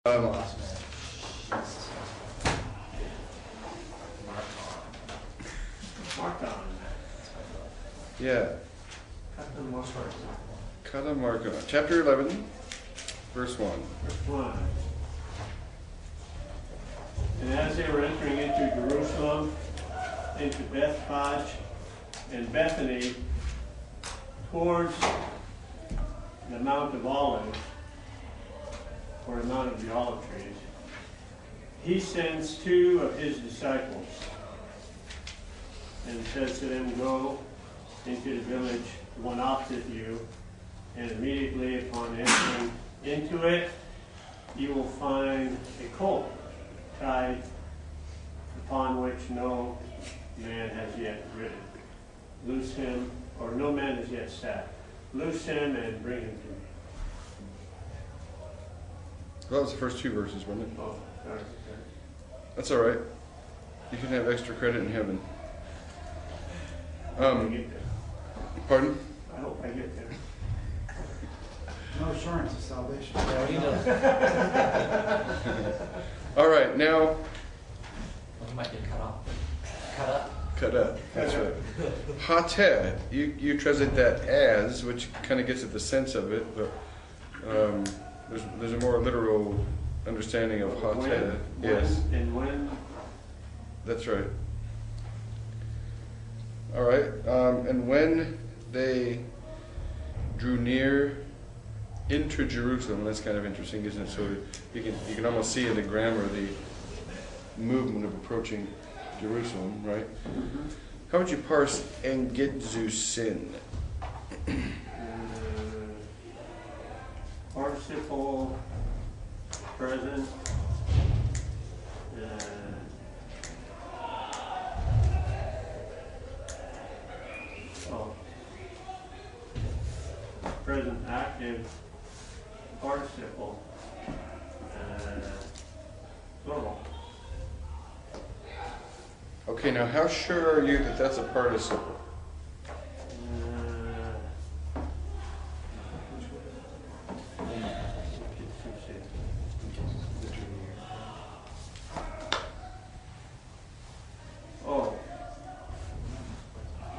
Last man. Mark-on. Yeah. Kata Mark-on. Chapter 11, verse 1. Verse 1. And as they were entering into Jerusalem, into Bethphage and Bethany, towards the Mount of Olives, or the Mount of the Olive Trees, he sends two of his disciples and says to them, "Go into the village, the one opposite you, and immediately upon entering into it, you will find a colt tied, upon which no man has yet ridden. Loose him, or no man has yet sat. Loose him and bring him to me." That was the first two verses, wasn't it? Oh, sorry. That's all right. You can have extra credit in heaven. I hope I get there. Pardon? I hope I get there. No assurance of salvation. Yeah, you know. All right, now Well, you might get cut off. Cut up. cut up. That's right. Hateh. You translate that as, which kind of gets at the sense of it, but there's a more literal understanding of hateh. Yes, And when? that's right. All right, and when they drew near into Jerusalem, that's kind of interesting, isn't it? So you can almost see in the grammar the movement of approaching Jerusalem, right? Mm-hmm. How would you parse engidzu sin? Participle, present, present active participle, plural. Okay, now how sure are you that that's a participle?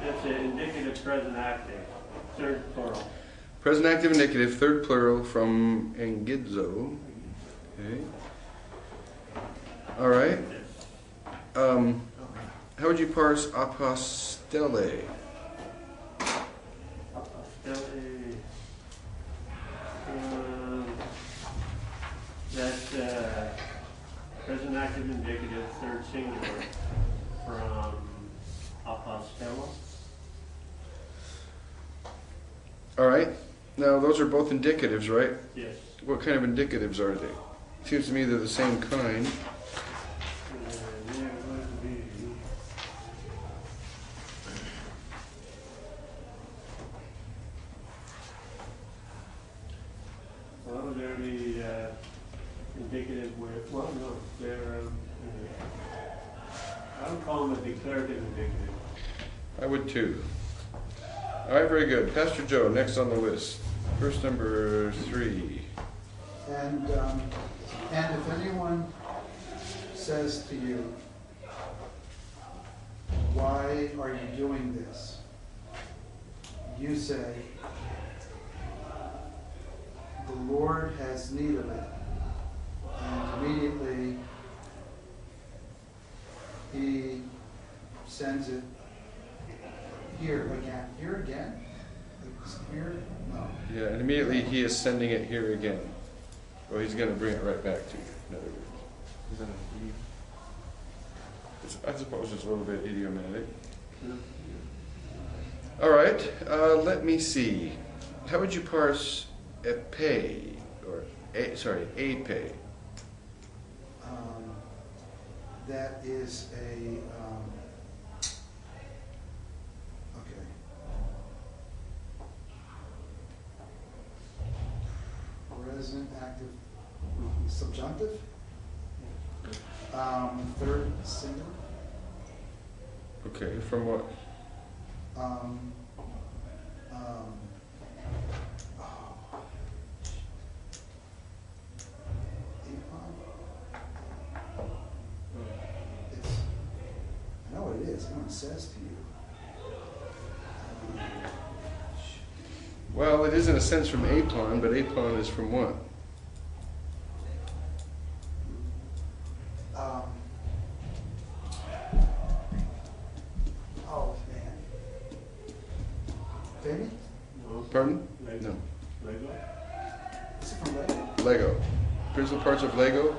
It's an indicative present active, third plural. Present active indicative, third plural from engidzo. Okay. All right. How would you parse apostele? Apostele. That's present active indicative, third singular from apostelo. All right. Now those are both indicatives, right? Yes. What kind of indicatives are they? Seems to me they're the same kind. They're going to be. Well, they're the indicative with. Well, no, they're. I would call them a declarative indicative. I would too. All right, very good. Pastor Joe, next on the list. Verse number 3. And if anyone says to you, "Why are you doing this?" you say, "The Lord has need of it." And immediately he sends it here again. Here again? It's here? No. Yeah, and immediately he is sending it here again. Well, he's going to bring it right back to you, in other words. Is that an idiom? I suppose it's a little bit idiomatic. All right, let me see. How would you parse epe, or ape? That is a okay. Present active subjunctive. Third singular. Okay, from what? someone says to you. Well, it is in a sense from apon, but apon is from what? Oh, man. Family? No. Pardon? Lego. No. Lego? Is it from Lego? Lego. Principal parts of Lego.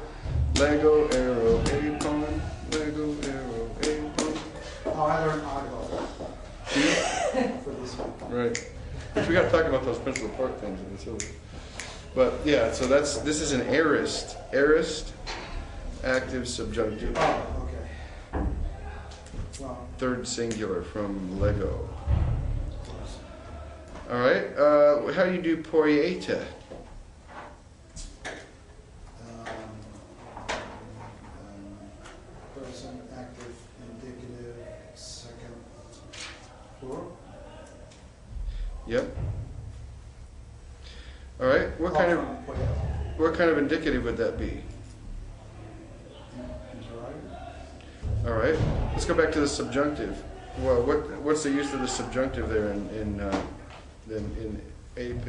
Lego, arrow, apon. Lego, arrow, apon. Oh, I learned audio See? for this one. Right. Which we got to talk about those principal part things in the syllabus. But yeah, so this is an aorist. Aorist, active subjunctive. Oh, okay. Well, Third singular from Lego. All right. How do you do poieta? Present, active, indicative, second, plural. Yep. All right. What kind of indicative would that be? All right. Let's go back to the subjunctive. Well, what's the use of the subjunctive there in AP?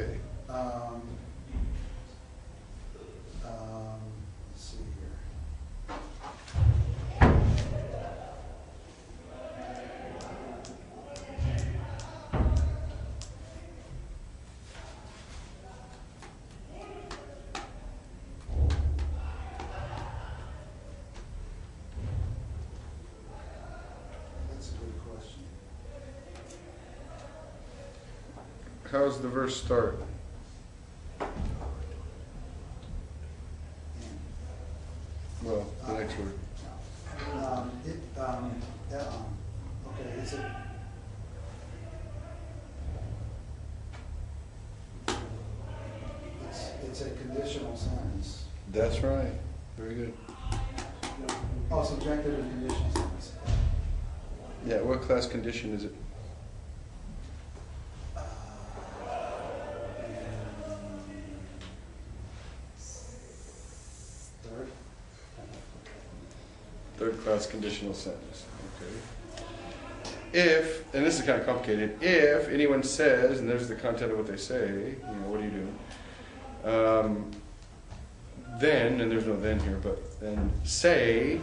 Let's see here. That's a good question. How's the verse start? Well, the next word. Okay, it's a conditional sentence. That's right. Very good. Oh, subjective and conditional sentence. Yeah. What class condition is it? Third. Third class conditional sentence. Okay. If, and this is kind of complicated, if anyone says, and there's the content of what they say, what are you doing? Then, and there's no then here, but then say,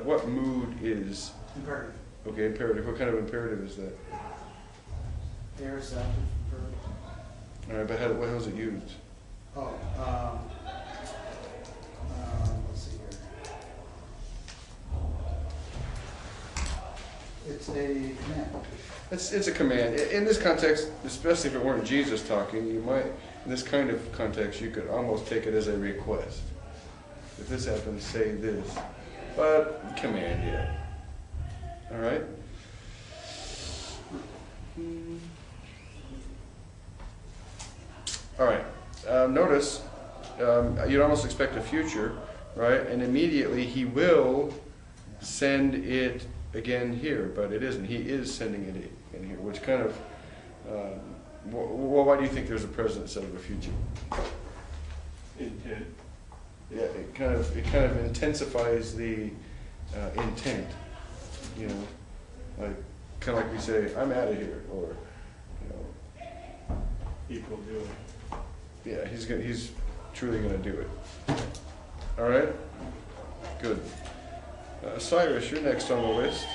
what mood is, Imperative. okay, imperative. What kind of imperative is that? Aorist, active, imperative. All right, but how is it used? Oh, let's see here. It's a command. It's a command. In this context, especially if it weren't Jesus talking, you might, in this kind of context, you could almost take it as a request. If this happens, say this. But command, yeah. All right? All right. Notice, you'd almost expect a future, right? And immediately he will send it again here, but it isn't. He is sending it in here, which kind of, well, why do you think there's a present instead of a future? Intent. Yeah, it kind of intensifies the intent, like kind of like we say, I'm out of here, or People do it. yeah, he's truly gonna do it. All right, good. Cyrus, you're next on the list.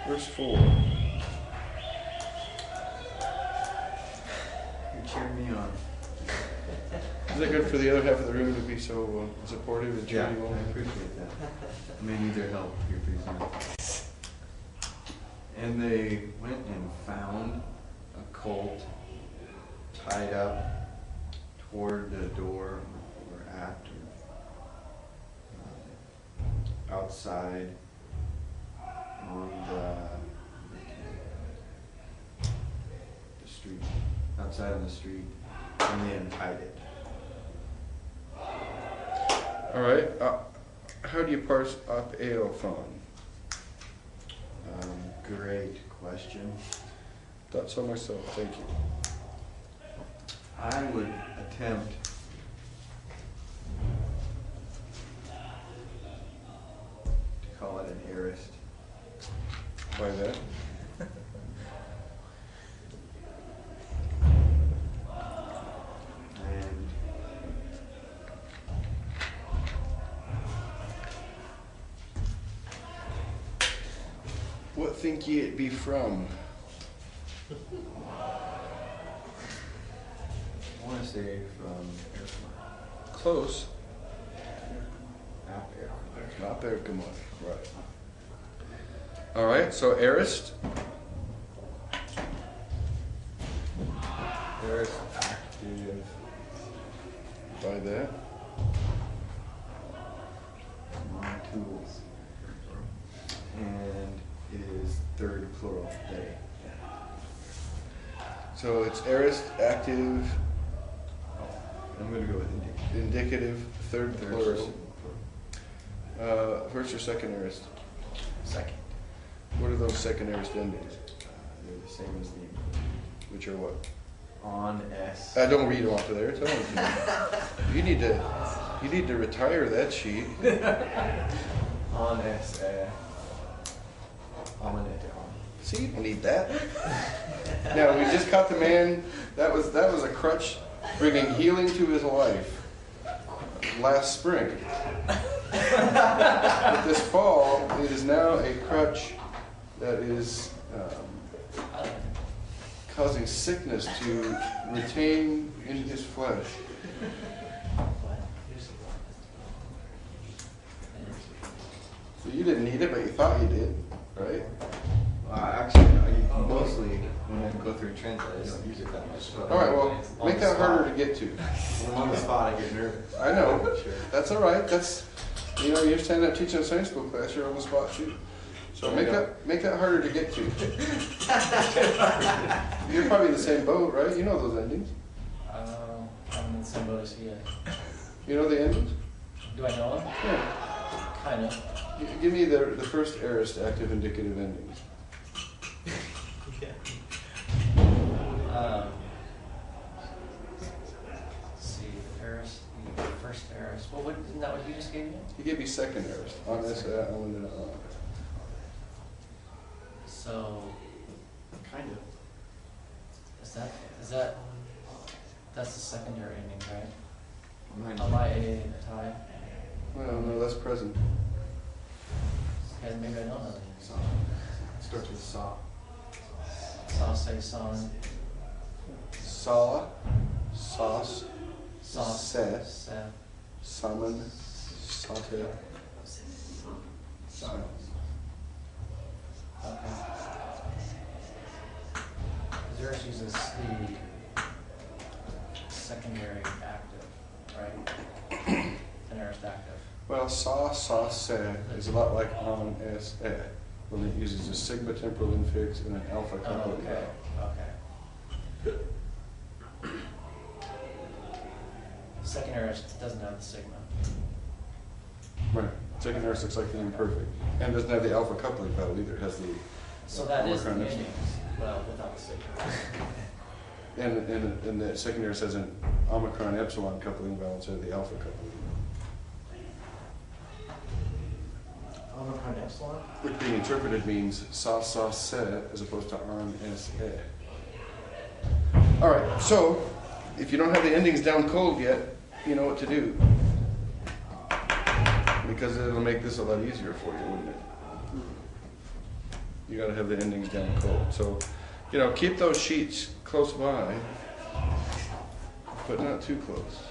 Verse 4. You're cheering me on. Is it good for the other half of the room to be so supportive and Yeah, cheering you I on? appreciate that. I may need their help here pretty soon. And they went and found a colt tied up toward the door or at or outside on the street, outside on the street, and they untied it. All right. How do you parse up aophon? Great question. Thought so myself. Thank you. I would attempt to call it an aorist. by that. And What think ye it be from? I want to say from Airflow. Close. App Airflow. Not Bergamot, right. All right, so Arist. There's active By that. tools. And it is third plural they. So it's aorist, active, I'm going to go with indicative. indicative, third plural. First or second aorist? Second. What are those second aorist endings? They're the same as the Which are what? on S. Don't read them off of there. Tell them to me. You need to retire that sheet. On S. Ominette on. See, you don't need that. Now we just caught the man. That was a crutch bringing healing to his life last spring. But this fall, it is now a crutch that is causing sickness to retain in his flesh. So you didn't need it, but you thought you did, right? Actually, mostly when I go through translate, I don't use it that much. So All right, well, on make the that spot. harder to get to. When I'm on the spot, I get nervous. I know. Sure. That's all right. That's, you're standing up teaching a Sunday school class, you're on the spot too. So make that harder to get to. You're probably in the same boat, right? You know those endings. I'm in the same boat as he is. You know the endings? Do I know him? Yeah. Kind of. Give me the first aorist active indicative endings. Let's see, Ferris, the first Ferris. Well, isn't that what you just gave me? He gave you second aorist. On this, on the, So, Kind of. that's the secondary ending, right? Mine. Am I a tie? well, no, that's present. Okay, maybe I don't know. Saw. Starts with saw. Sauce, son. Saw, sauce, Sauce. Seth. Seth. Salmon, saute. Okay. Yours uses the secondary active, right? An aorist active. Well, sa, se is a lot like on, s, e. When it uses a sigma temporal infix and an alpha Oh, capital. okay, okay. Second aorist doesn't have the sigma. Right. Second aorist looks like the imperfect. And doesn't have the alpha coupling vowel either. It has the So that is the Omicron endings, well, without the sigma. and the second aorist has an omicron epsilon coupling vowel instead of the alpha coupling. Omicron epsilon? Which being interpreted means sa, se as opposed to on, s, e. All right. So if you don't have the endings down cold yet, you know what to do. Because it'll make this a lot easier for you, wouldn't it? You got to have the endings down cold. So, keep those sheets close by, but not too close.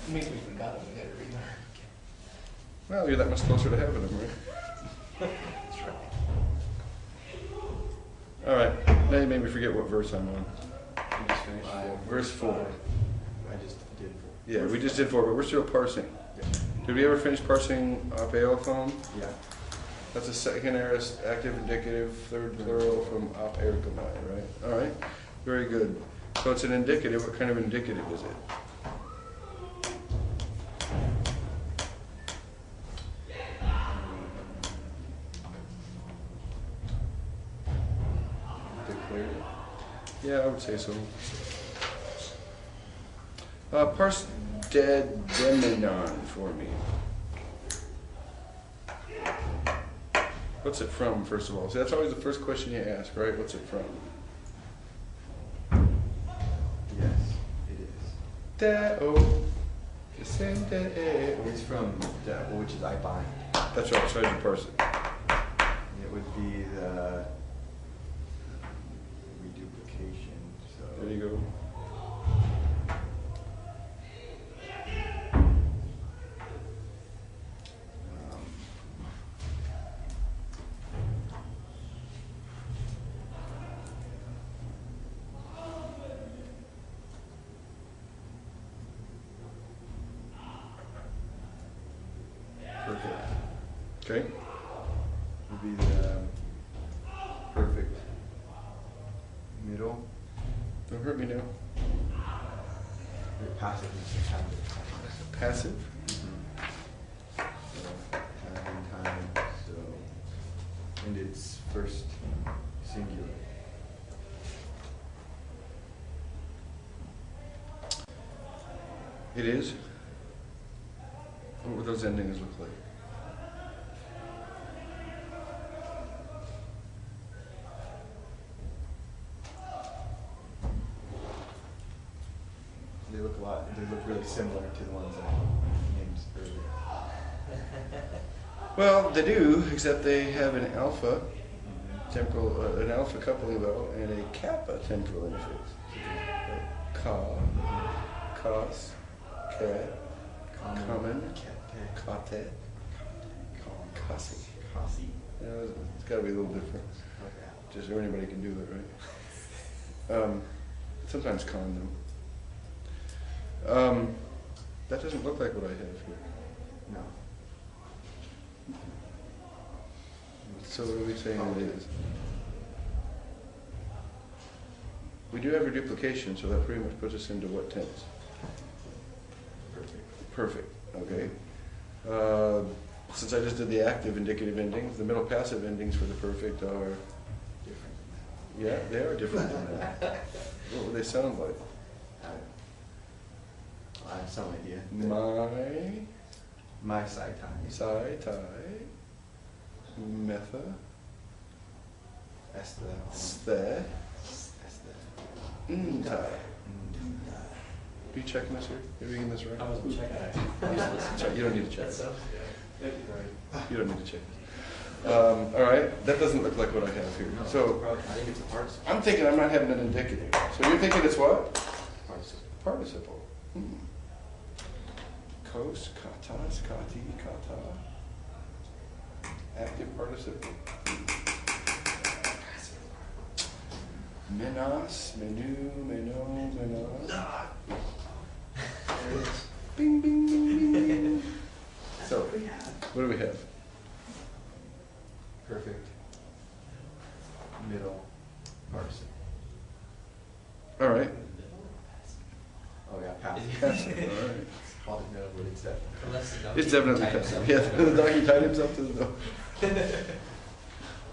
Maybe we forgot it, we gotta read that. Well, you're that much closer to having them, right? That's right. All right. Now you made me forget what verse I'm on. You just finished 4. Verse 4. I just did 4. Yeah, we just did 4, but we're still parsing. Yeah. Did we ever finish parsing apeophone? Yeah. That's a second aorist, active indicative, third plural from op ergomai, right? All right, very good. So it's an indicative. What kind of indicative is it? Declared. Yeah, I would say so. Parse dead demenon for me. What's it from, first of all? See, that's always the first question you ask, right? What's it from? Yes, it is. Deo. Descendeo. It's from Deo, which is I bind. That's right, so how'd you parse it? It would be the reduplication, so. There you go. Perfect. Okay. Would be the perfect middle. Don't hurt me now. Your passive is the time. Passive. So, having time, so, and it's first singular. It is. What would those endings look like? They look really similar to the ones I named earlier. Well, they do, except they have an alpha temporal, an alpha coupling though, and a kappa temporal interface. Ka, cos, cat, common, kate, kasi. You know, it's got to be a little different. Just so anybody can do it, right? Sometimes con them. That doesn't look like what I have here. No. So what are we saying it is? We do have reduplication, so that pretty much puts us into what tense? Perfect. Perfect, okay. Since I just did the active indicative endings, the middle passive endings for the perfect are, Different. yeah, they are different than that. What would they sound like? I have some idea. My side time. Sai, tai, metha, Esther. ste, nta. Mm. Are you checking this here? Are you reading this right? I wasn't checking it. I was listening. Check. You don't need to check. That's so. You don't need to check. All right, that doesn't look like what I have here. So I think it's a participle. I'm thinking I'm not having an indicative. So you're thinking it's what? Participle. Participle. Kos, katas, kati, kata. Active participle. Menos, menu, meno, menos. There it is. Bing, bing, bing, bing, bing. So, what do we have? Perfect. Middle. Participle. All right. Oh yeah, passive. Passive, all right. Called it middle, but it's that. Unless the donkey It's definitely tied passive. himself Yeah, to the doggy tied himself to the door.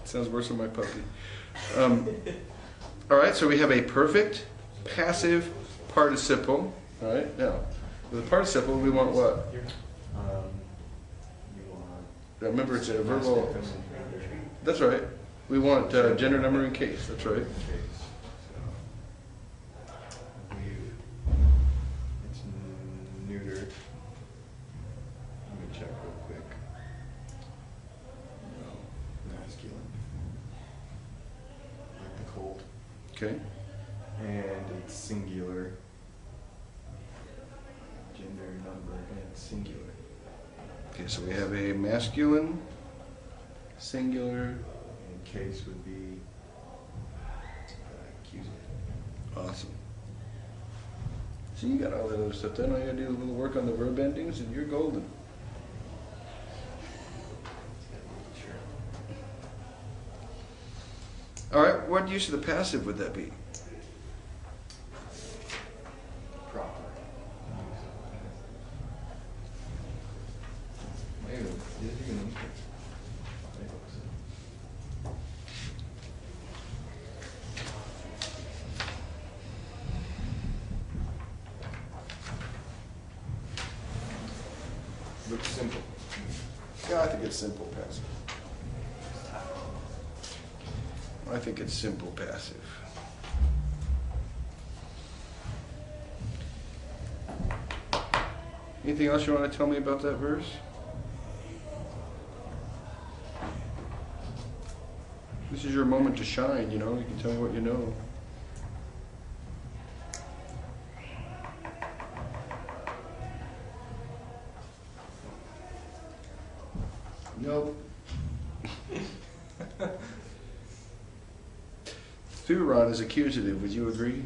Sounds worse than my puppy. All right, so we have a perfect passive participle. All right, now, with a participle, we want what? You want. Remember, it's a verbal. Masculine, feminine. That's right. We want gender, number, and case. That's right. Okay, so it's neutered. Let me check real quick. No, masculine. Like the cold. Okay. And it's singular. Gender, number, and singular. Okay, so we have a masculine, singular. And case would be accusative. Awesome. So you got all that other stuff done. All you gotta do is a little work on the verb endings, and you're golden. Sure. All right, what use of the passive would that be? Proper. Maybe. Looks simple. Yeah, I think it's simple passive. I think it's simple passive. Anything else you want to tell me about that verse? This is your moment to shine, you know. You can tell me what you know. Nope. Thuron is accusative. Would you agree?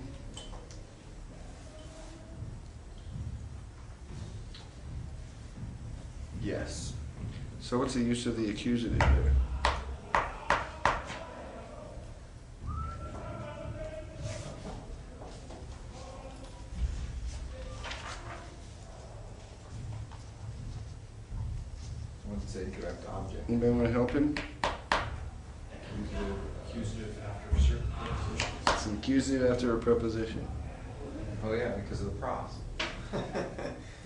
Yes. So what's the use of the accusative there? I would say direct object. Anybody want to help him? Accusative after a certain preposition. It's an accusative after a preposition. Oh yeah, because of the pros.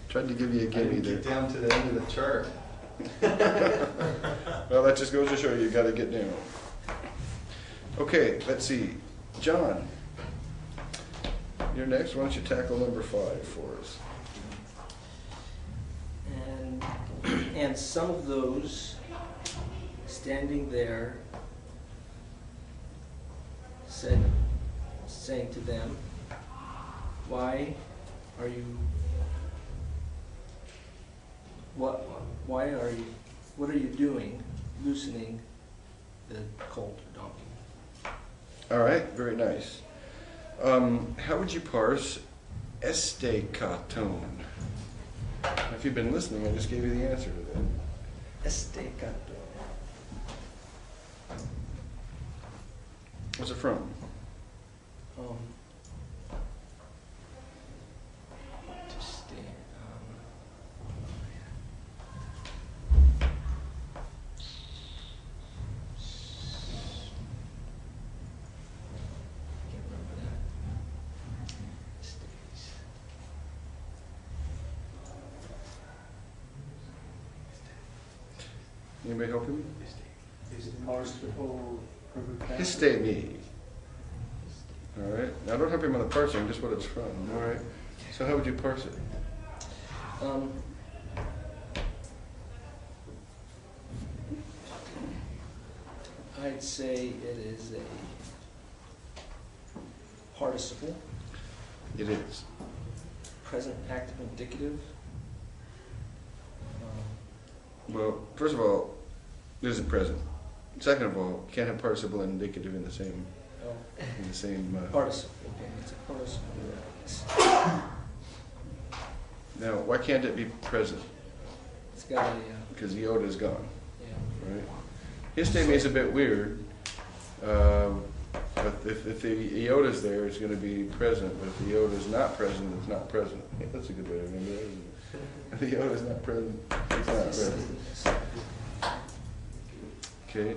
Tried to give you a I gimme didn't get there. down to the end of the chart. Well, that just goes to show you got to get down. Okay, let's see. John, you're next. Why don't you tackle number 5 for us? And some of those standing there saying to them, why are you what are you doing loosening the colt or donkey? All right, very nice. How would you parse estekaton? If you've been listening, I just gave you the answer to that. Estekaton. What's it from? To stand. Can't remember that. Stays. Anybody help him? Participle, perfect passive. Histemi. All right. Now don't help him on the parsing, just what it's from. All right. So how would you parse it? I'd say it is a participle, It is. present active indicative. Well, first of all, it isn't present. Second of all, you can't have participle and indicative in the same. Participle. Okay, it's a participle. Now, why can't it be present? It's got a Because the iota is gone, yeah. right? Histemi is a bit weird. But if the iota is there, it's going to be present. But if the iota is not present, it's not present. That's a good way to remember that, isn't it? If the iota is not present, it's not present. Okay.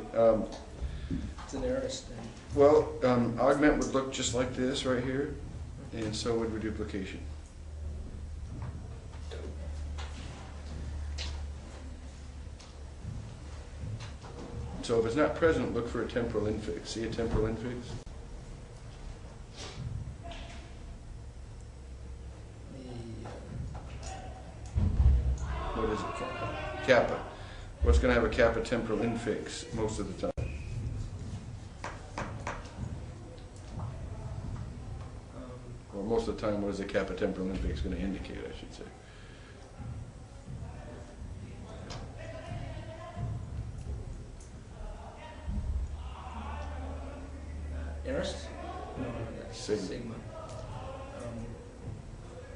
It's an aorist thing. Well, augment would look just like this right here, and so would reduplication. So if it's not present, look for a temporal infix. See a temporal infix? What is it? Kappa. What's going to have a kappa temporal infix most of the time? Or most of the time, what is a kappa temporal infix going to indicate, I should say? Aorist? No, that's Sigma. sigma.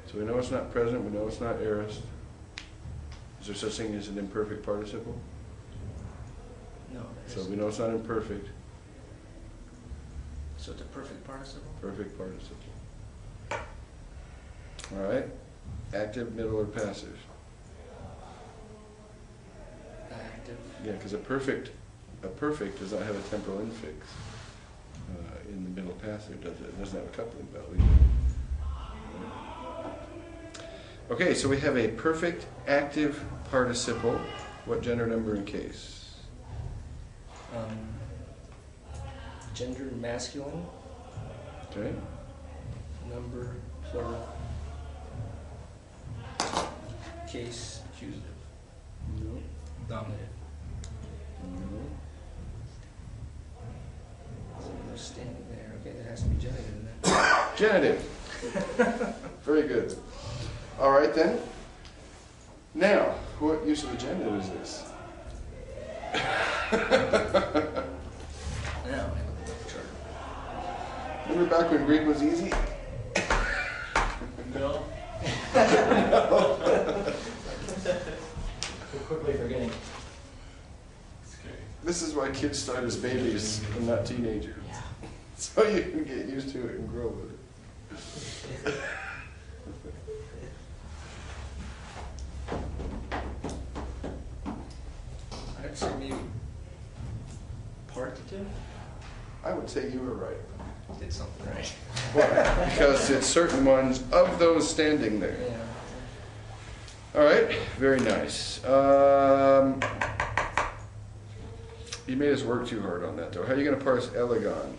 So we know it's not present, we know it's not aorist. Is there such thing as an imperfect participle? No. So we know it's not imperfect, So it's a perfect participle? perfect participle. All right, active, middle, or passive? Active. Yeah, because a perfect does not have a temporal infix in the middle passive, does it? It doesn't have a coupling bell either. Okay, so we have a perfect active participle. What gender, number, and case? Gender masculine, Okay. number plural, case accusative, No. nominative. No. So no standing there. Okay, there has to be genitive in that. Genitive. Very good. All right then. Now, what use of the genitive is this? Now, I look at the chart. Remember back when Greek was easy? No. We're quickly forgetting. This is why kids start as babies and not teenagers. So you can get used to it and grow with it. I'd say maybe partitive. I would say you were right. Did something right. Why? Because it's certain ones of those standing there. Yeah. All right, very nice. You made us work too hard on that, though. How are you going to parse elegon?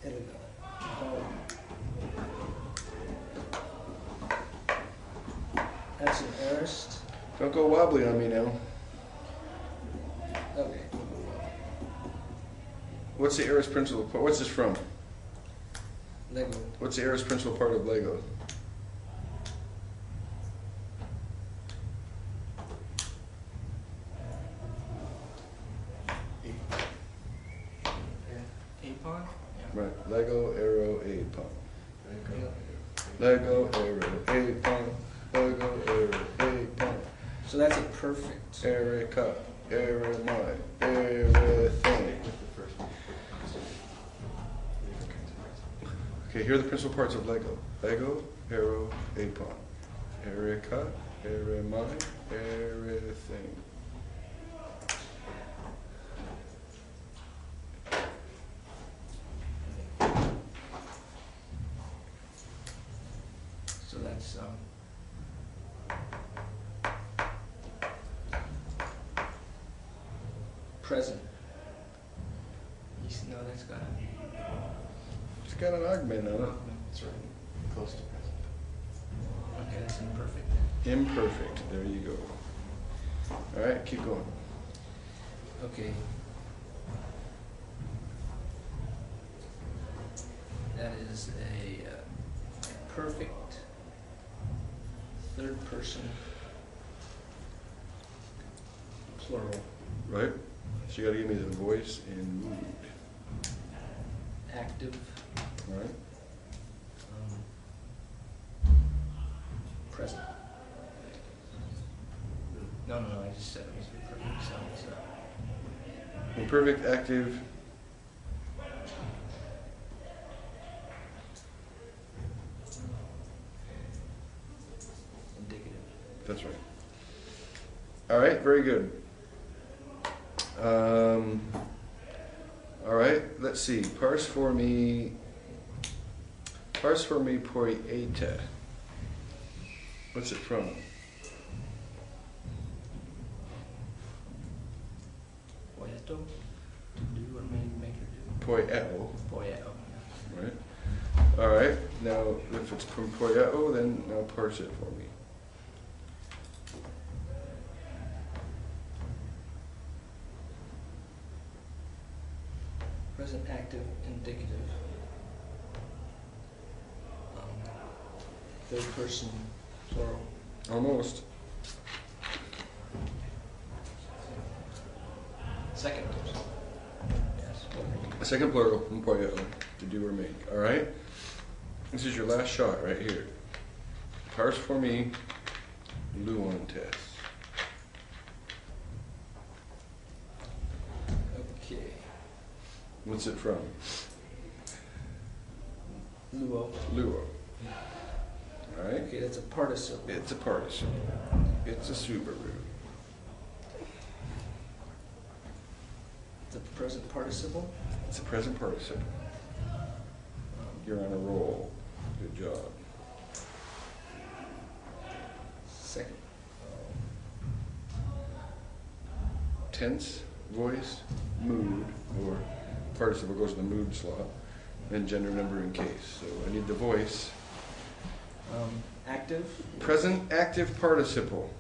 Elegant. That's an aorist. Don't go wobbly on me now. Okay. What's the aorist principal part? What's this from? Lego. What's the aorist principal part of Lego? Apon? Yeah. Right. Lego, arrow, apon. Lego, arrow, apon. Lego, arrow, apon. So that's a perfect. Erica, Eremai, everything. Okay, here are the principal parts of Lego. Lego, arrow, apon. Erica, Eremai, everything. So that's present. No, that's got It's got an augment on it. That's right. Close to present. okay, that's imperfect. Imperfect. There you go. All right, keep going. Okay. That is a perfect third person plural. Right? So you got to give me the voice and mood. Active. All right? Present. No, I just said it was perfect. So it's Imperfect, active. indicative. That's right. All right, very good. All right, let's see. Parse for me poieta. What's it from? Poieto. To do or make or do. Poieo, Poieto. right? All right, now if it's from poieo, then now parse it for me. Present active indicative. Third person plural. Almost. Second person. Yes. A second plural from poieo, to do or make. All right? This is your last shot right here. Parse for me Luon test. Okay. What's it from? Luo. Luo. All right? Okay, that's a participle. It's a participle. It's a Subaru. It's a present participle. It's a present participle. You're on a roll. Good job. Second. Tense, voice, mood, or participle goes in the mood slot, then gender, number, and case. So I need the voice. Active. Present active participle.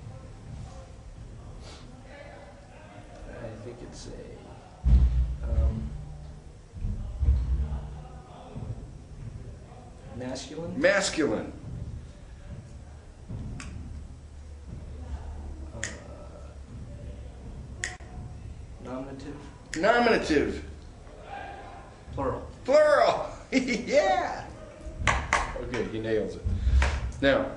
I think it's a masculine. Masculine. Nominative. Nominative. Plural. Plural. Yeah. Okay, he nails it. Now,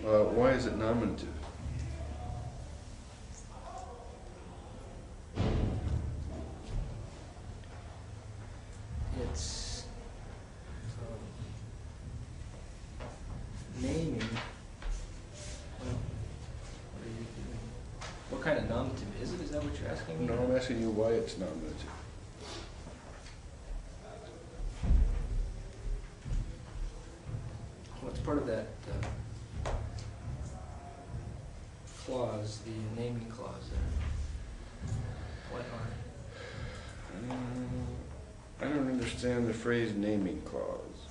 why is it nominative? It's naming. Well, what are you doing? What kind of nominative is it? Is that what you're asking me? No, I'm asking you why it's nominative. Well, it's part of that clause, the naming clause there. What are? I don't understand the phrase naming clause.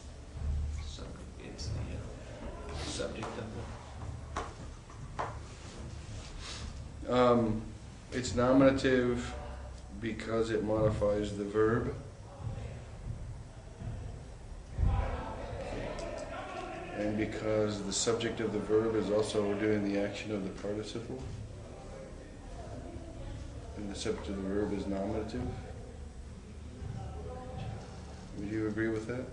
So it's the subject of the. It's nominative because it modifies the verb. And because the subject of the verb is also doing the action of the participle. And the subject of the verb is nominative. Would you agree with that?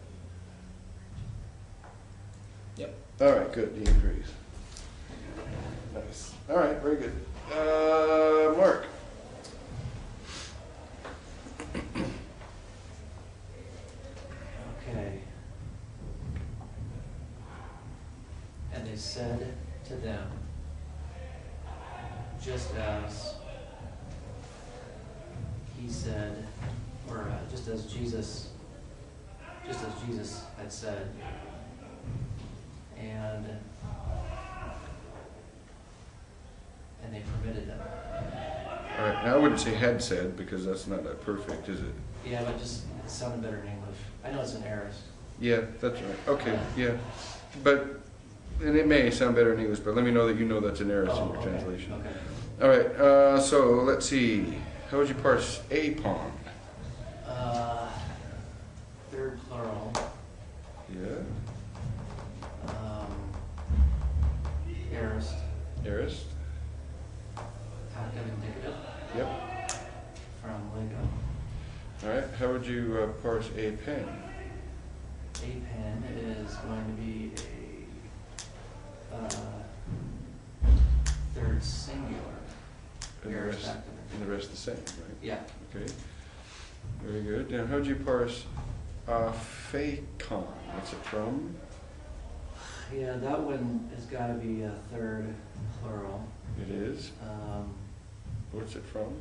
Yep. All right, good. He agrees. Nice. All right, very good. Mark. Okay. And they said to them, just as he said, or just as Jesus had said, and they permitted them. All right, now I wouldn't say had said because that's not that perfect, is it? Yeah, but just it sounded better in English. I know it's an aorist. Yeah, that's right. Okay, yeah. But, and it may sound better in English, but let me know that you know that's an error in your okay. translation. Okay. All right, so let's see. How would you parse apon? Third plural. Yeah, Aorist. aorist. Active indicative. Yep. From lingo. All right, how would you parse a pen? A pen is going to be a third singular. And the Aorist rest, active. and the rest the same, right? Yeah. Okay, very good. Now, how would you parse facon? What's it from? Yeah, that one has got to be a third plural. It is. What's it from?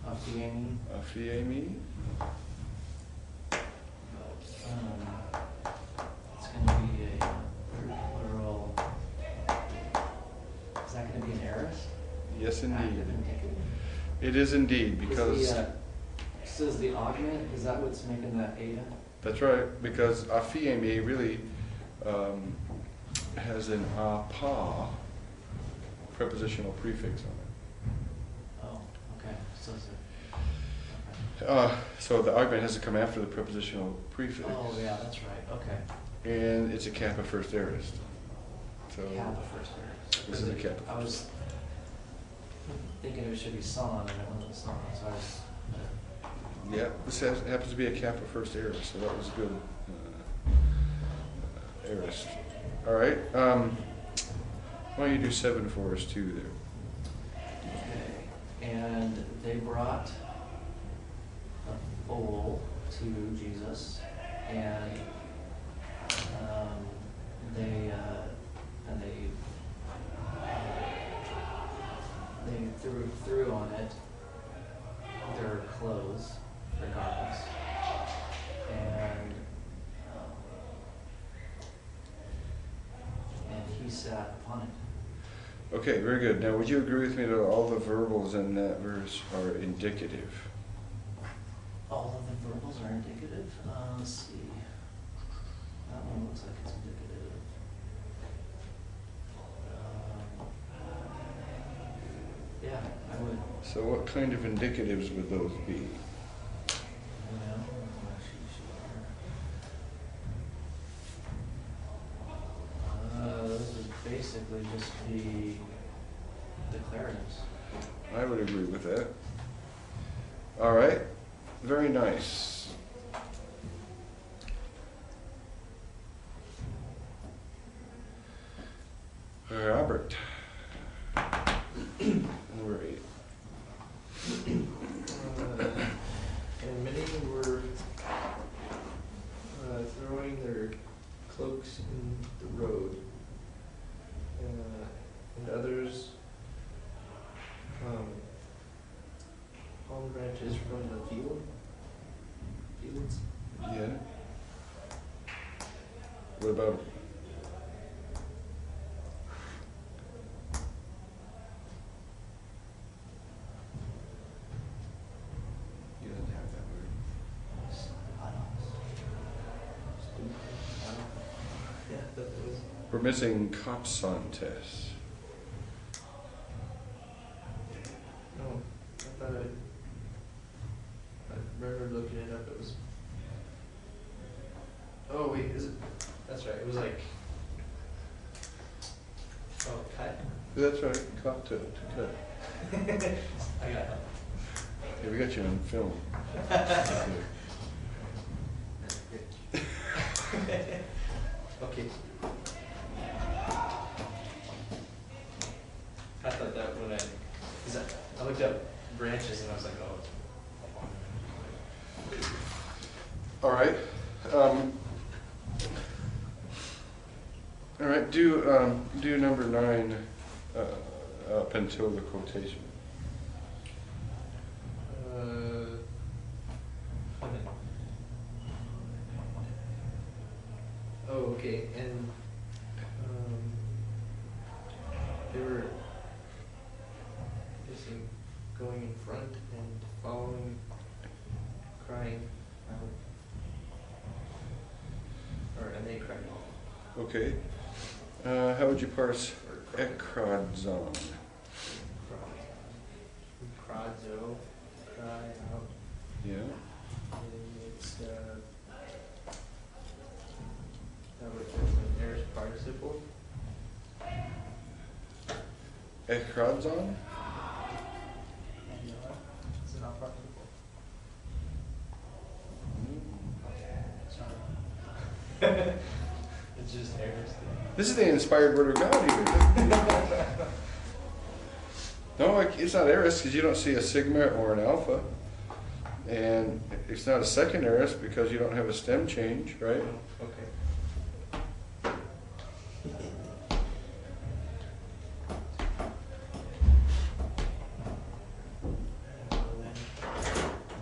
Affiemi. Affiemi. It's going to be a third plural. Is that going to be an aorist? Yes, indeed. Active indicative. It is indeed, because Is the, says the augment, is that what's making that eta? that's right. Because affiemi really has an apa prepositional prefix on it. Oh, okay. So it's a, okay. So the augment has to come after the prepositional prefix. Oh, yeah, that's right. Okay. And it's a kappa first aorist. So Kappa first aorist. this is a kappa. I was thinking it should be son, and it wasn't son, so I was. Yeah, this happens to be a kappa first aorist, so that was good. Aorist. All right. Why don't you do 7 for us too there? Okay. And they brought a bowl to Jesus, and they threw on it their clothes, their garments, and he sat upon it. Okay, very good. Now, would you agree with me that all the verbals in that verse are indicative? All of the verbals are indicative. Let's see. That one looks like it's indicative. Yeah, I would. So what kind of indicatives would those be? Those would basically just be declaratives. I would agree with that. All right, very nice. Robert. Number 8. And many were throwing their cloaks in the road, and others palm branches from the fields. Yeah. What about you didn't have that word. Yeah, that was. We're missing copsantes. No, I thought I remember looking it up. It was. Oh wait, is it? That's right. It was like. Oh, cut. That's right, cop to cut. I got it. Yeah, we got you on film. Okay. I thought that when I looked up branches and I was like, oh. All right. All right. Do number 9 up until the quotation. Oh, okay, and they were guessing going in front and following, crying out, and they cried out. Okay. How would you parse ekrodzon? Kradzo, cry out. Yeah. And it's that would be an aorist participle. Ekrodzon? Is it not participle? It's just aorist. This is the inspired word of God even. No, it's not aorist because you don't see a sigma or an alpha. And it's not a second aorist because you don't have a stem change, right? Okay.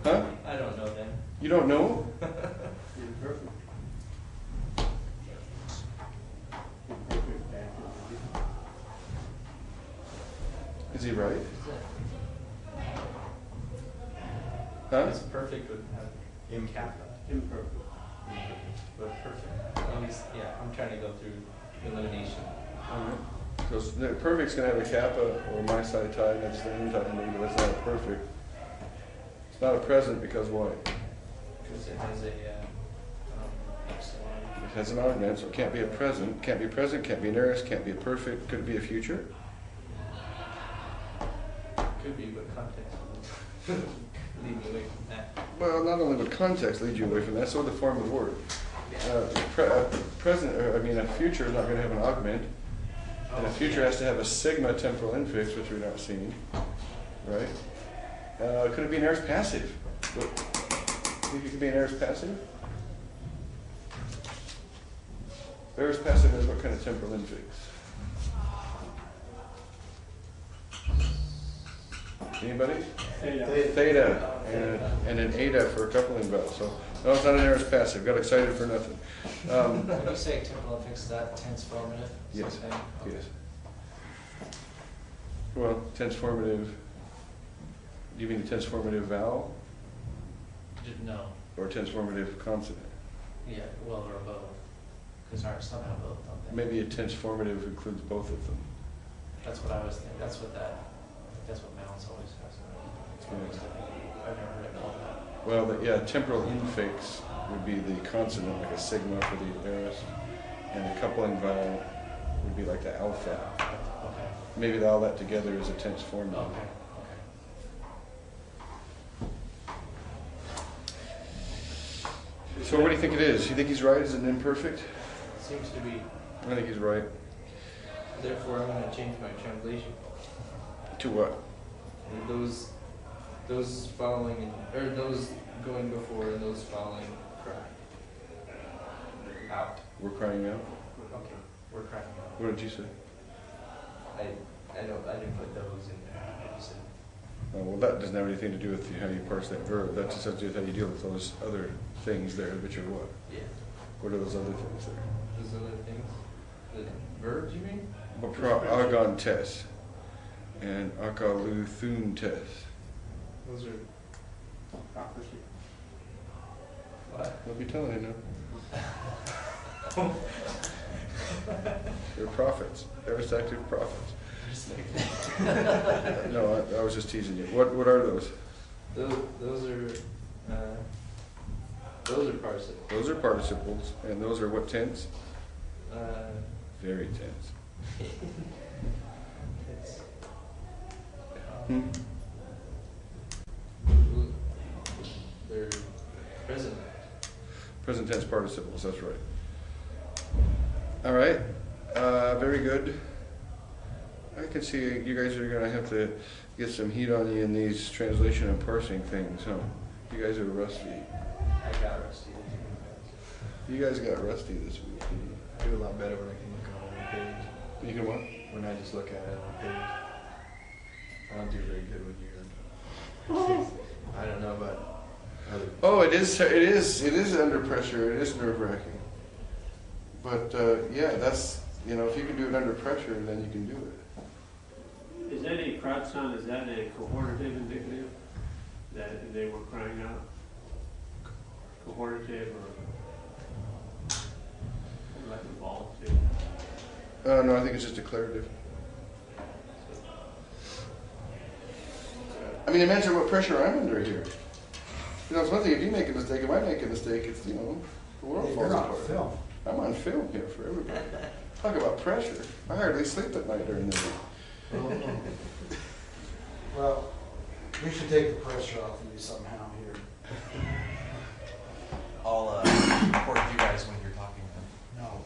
Huh? I don't know then. You don't know? Imperfect. Imperfect active. Is he right? Is it? Huh? It's perfect would have Imperfect. Imperfect. but perfect. At least, yeah, I'm trying to go through elimination. Alright. So the perfect's gonna have a kappa or my side tie next to the in tie, but that's not a perfect. It's not a present because why? Because it has a epsilon. It has an augment, so it can't be a present. Can't be present, can't be an aorist, can't be a perfect. Could it be a future? Could be, but context would lead me away from that. Well, not only would context lead you away from that, so would the form of the word. Present, or, I mean, a future is not going to have an augment, and a future has to have a sigma temporal infix, which we're not seeing, right? Could it be an aorist passive? Think it could be an aorist passive? Aorist passive is what kind of temporal infix? Anybody? Theta. Theta and an eta for a coupling belt. So no, it's not an aorist passive. Got excited for nothing. When you say temporal affix, is that tense formative? Yes. Something? Okay. Yes. Well, tense formative, do you mean the tense formative vowel No, or tense formative consonant? yeah, well, or both, because some have both, don't they? Maybe a tense formative includes both of them. That's what I was thinking, that's what Mounds always has. I've never heard it called that. Well, yeah, temporal infix would be the consonant, like a sigma for the aorist, and the coupling vowel would be like the alpha. Okay, Maybe all that together is a tense formative. okay. So what do you think it is? You think he's right? Is it imperfect? Seems to be, I think he's right. therefore I'm gonna change my translation. To what? Those following, or those going before and those following cry. Out. We're crying out? Okay, we're crying out. What did you say? I didn't put those in there, I just said. Well, that doesn't have anything to do with how you parse that verb. That just has to do with how you deal with those other things there, which are what? Yeah. What are those other things there? Those other things? The verbs, you mean? Well, agon tes and akaluthun tes. Those are. Prophecy. What? I'll be telling you now. They're prophets. They're active prophets. No, I was just teasing you. What are those? Those are participles. Those are participles, and those are what tense? Uh, Very tense. it's, Hmm? they're present. Present tense participles, that's right. All right, very good. I can see you guys are going to have to get some heat on you in these translation and parsing things, huh? You guys are rusty. I got rusty. You guys got rusty this week. I do a lot better when I can look on one page. You can what? When I just look at it on a page. I don't do very good when you're. I don't know about other. Oh, it is under pressure. It is nerve-wracking. But yeah, that's, if you can do it under pressure, then you can do it. Is that a crowd sound, is that a cohortative indicative? That they were crying out? Cohortative or like involutive? No, I think it's just declarative. I mean, imagine what pressure I'm under here. It's one thing if you make a mistake, if I make a mistake, it's, the world falls apart. Film. I'm on film here for everybody. Talk about pressure. I hardly sleep at night during the week. Well, we should take the pressure off of you somehow here. I'll report you guys when you're talking to them. No.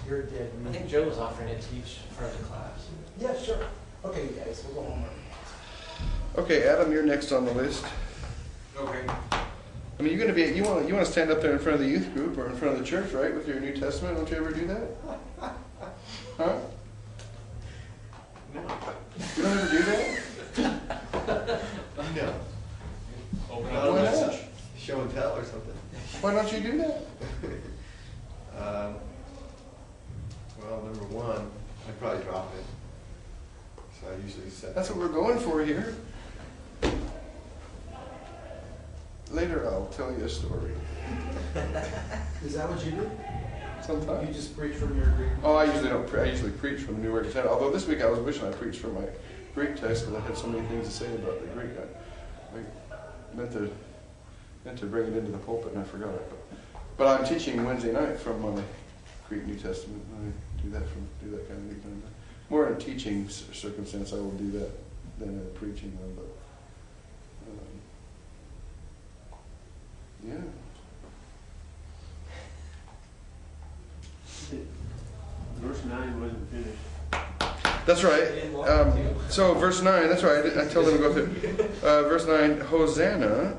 You're dead I meat. think Joe was offering to teach part of the class. Yeah, sure. Okay, you guys, we'll go home. Okay, Adam, you're next on the list. Okay. I mean, you're going to be, you want to stand up there in front of the youth group or in front of the church, right, with your New Testament? Don't you ever do that? Huh? No. You don't ever do that? No. Open Why up a not? message. Show and tell or something. Why don't you do that? Well, number one, I'd probably drop it. So I usually set. That's what we're going for here. Later, I'll tell you a story. Is that what you do? Sometime. You just preach from your Greek? Oh, I usually don't. I usually preach from the New American Standard. Although this week I was wishing I preached from my Greek text because I had so many things to say about the Greek. I meant to bring it into the pulpit and I forgot it. But I'm teaching Wednesday night from my Greek New Testament. I do that kind of thing. More in a teaching circumstance, I will do that than in a preaching one. But yeah. Verse 9 wasn't finished. That's right. So verse 9, that's right. I told them to go through. Verse 9, Hosanna,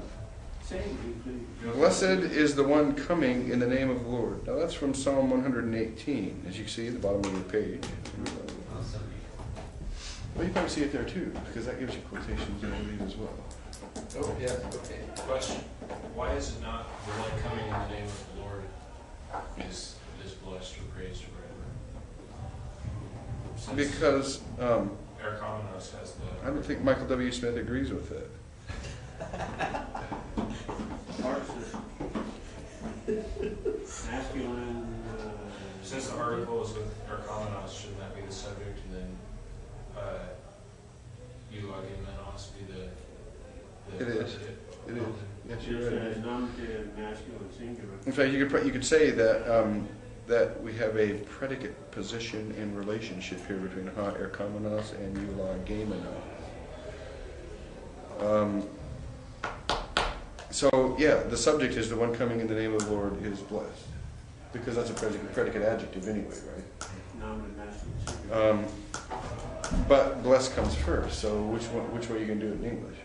Say it, please. blessed is the one coming in the name of the Lord. Now that's from Psalm 118, as you see at the bottom of your page. Well, you probably see it there too, because that gives you quotations and read as well. Oh, yeah, okay. Question, why is it not the one coming in the name of the Lord is blessed or praised forever? Since Because Ergomenos has the. I don't think Michael W. Smith agrees with it. Participle. Masculine, Since the article is with Ergomenos, shouldn't that be the subject, and then eulogimenos be the. It is. It is. Yes, you're right. It says nominative, masculine, singular. In fact, you could say that that we have a predicate position and relationship here between ha ergomenos and eulogimenos. So yeah, the subject is the one coming in the name of the Lord is blessed, because that's a predicate adjective anyway, right? Nominative, masculine, singular. But blessed comes first. So which way are you going to do it in English?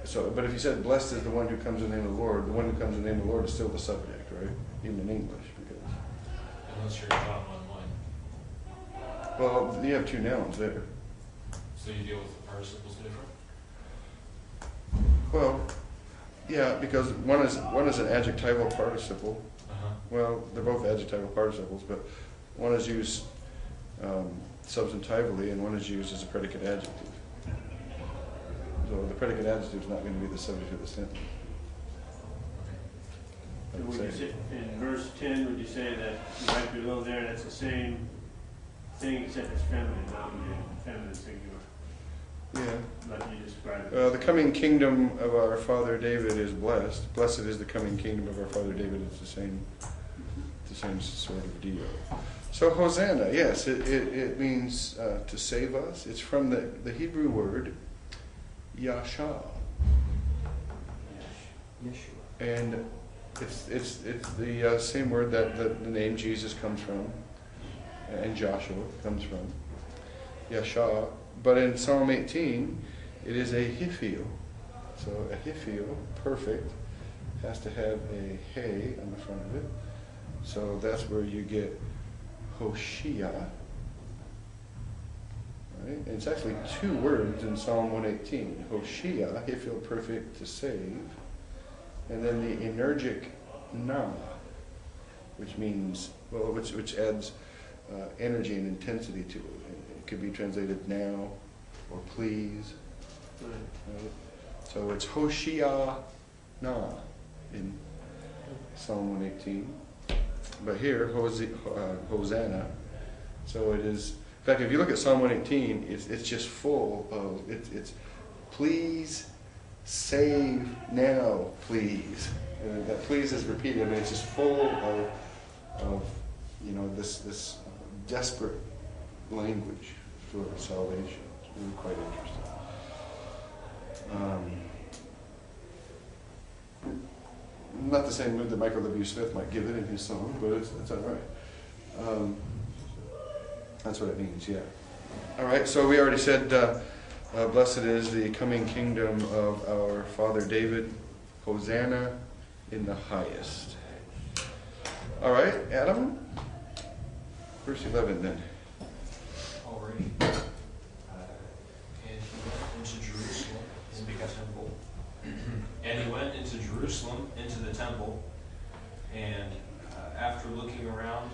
So, but if you said blessed is the one who comes in the name of the Lord, the one who comes in the name of the Lord is still the subject, right? Even in English, because Unless you're John 1:1. well, you have two nouns there. So you deal with the participles different? Well, yeah, because one is an adjectival participle. Uh-huh. Well, they're both adjectival participles, but one is used substantively and one is used as a predicate adjective. So the predicate adjective is not going to be the subject of the sentence. I would Would you say. say, in verse 10, would you say that right below there, that's the same thing except it's feminine, nominative, feminine, singular, Yeah. like you described it? The coming kingdom of our father David is blessed. Blessed is the coming kingdom of our father David. It's the same sort of deal. So Hosanna, yes, it means to save us. It's from the Hebrew word Yasha, and it's the same word that the name Jesus comes from, and Joshua comes from, Yasha. But in Psalm 18, it is a hiphil. So a hiphil, perfect, has to have a hey on the front of it. So that's where you get Hoshea. Right? And it's actually two words in Psalm 118. Hoshea, hiphil, perfect, to save. And then the energic na, which means, well, which adds energy and intensity to it. It could be translated now or please. Right? So it's Hoshea na in Psalm 118. But here, Hosanna. So it is, in fact, if you look at Psalm 118, it's just full of, it's please save now, please. And that please is repeated. I mean, it's just full of this desperate language for salvation. It's really quite interesting. Not the same mood that Michael W. Smith might give it in his song, but it's all right. That's what it means, yeah. All right, so we already said, blessed is the coming kingdom of our father David. Hosanna in the highest. All right, Adam, verse 11 then. Already. And he went into Jerusalem, in the temple. And he went into Jerusalem, into the temple, and after looking around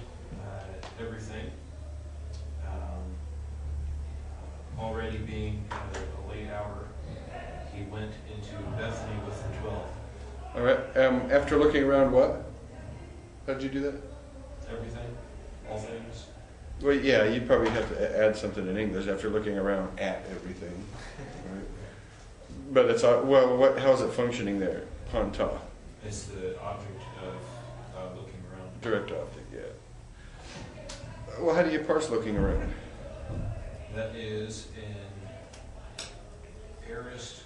everything, already being a late hour, he went into Bethany with the 12. All right, after looking around what? How did you do that? Everything, all things. Well, yeah, you'd probably have to add something in English after looking around at everything. Right? But it's, well, how's it functioning there? Panta. It's the object of looking around. Direct object, yeah. Well, how do you parse looking around? That is in aorist,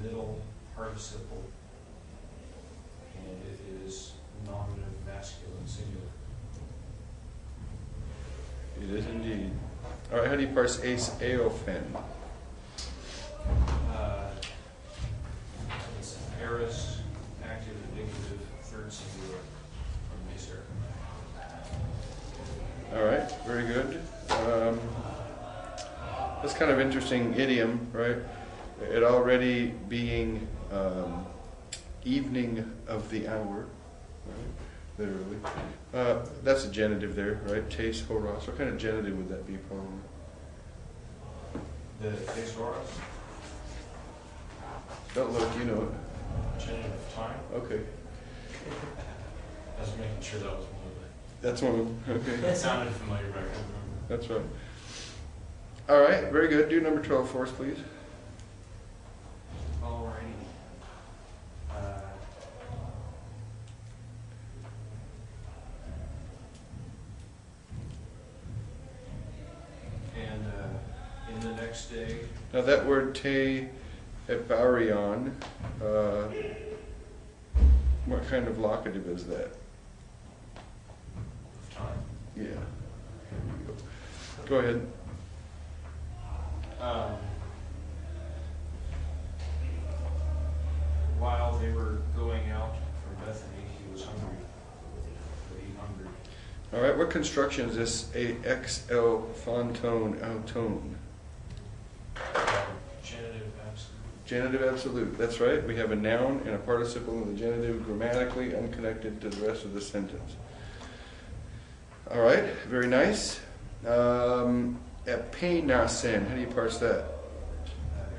middle participle, and it is nominative, masculine, singular. It is indeed. All right, how do you parse ace aophen? It's aorist, active, indicative, third singular, from Macer. All right, very good. That's kind of interesting idiom, right? It already being evening of the hour, right? literally. That's a genitive there, right? Tes horos. What kind of genitive would that be, Paul? The thesaurus, Don't look, you know it. genitive of time. Okay. I was making sure that was one of That's one of them. them. Okay. It sounded familiar, but I couldn't remember. That's right. All right, very good. Do number 12 for us, please. Alrighty. In the next day, Now that word te eparion, what kind of locative is that? of time. Yeah. Here we go. Go ahead. While they were going out from Bethany, he was hungry. But he hungered. All right, what construction is this? A-X-L phantone autone. Genitive absolute. Genitive absolute. That's right. We have a noun and a participle in the genitive grammatically unconnected to the rest of the sentence. All right, very nice. Epenasen. How do you parse that?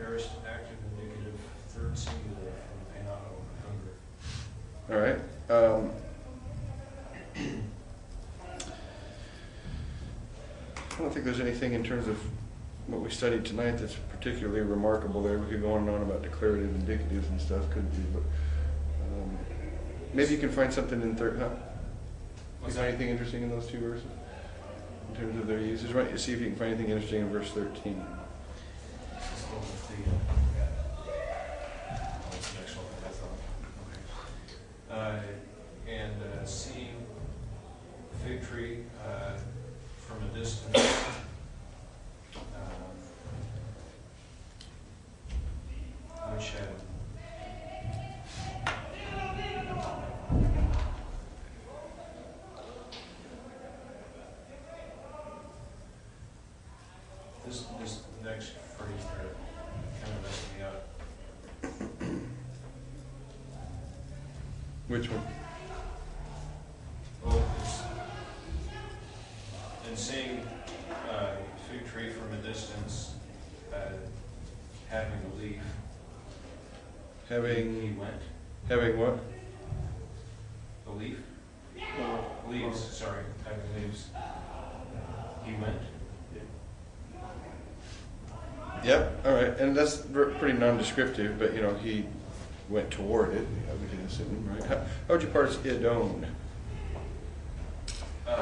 Aorist active indicative third singular from penado, hunger. All right. I don't think there's anything in terms of what we studied tonight that's particularly remarkable there. We could go on and on about declarative indicatives and stuff, couldn't we? But maybe you can find something in third. Huh? You find anything interesting in those two verses in terms of their uses? Right. See if you can find anything interesting in verse 13. Let's go with what's the next one? I thought. Okay. Seeing the fig tree from a distance, which had this next phrase there kind of messed me up. Which one? Oh, and seeing a fig tree from a distance, having a leaf, he Having what? a leaf, leaves. Sorry, having leaves. He went. Yep. All right. And that's pretty nondescriptive, but you know he went toward it. We can assume, right? How would you parse idon? Is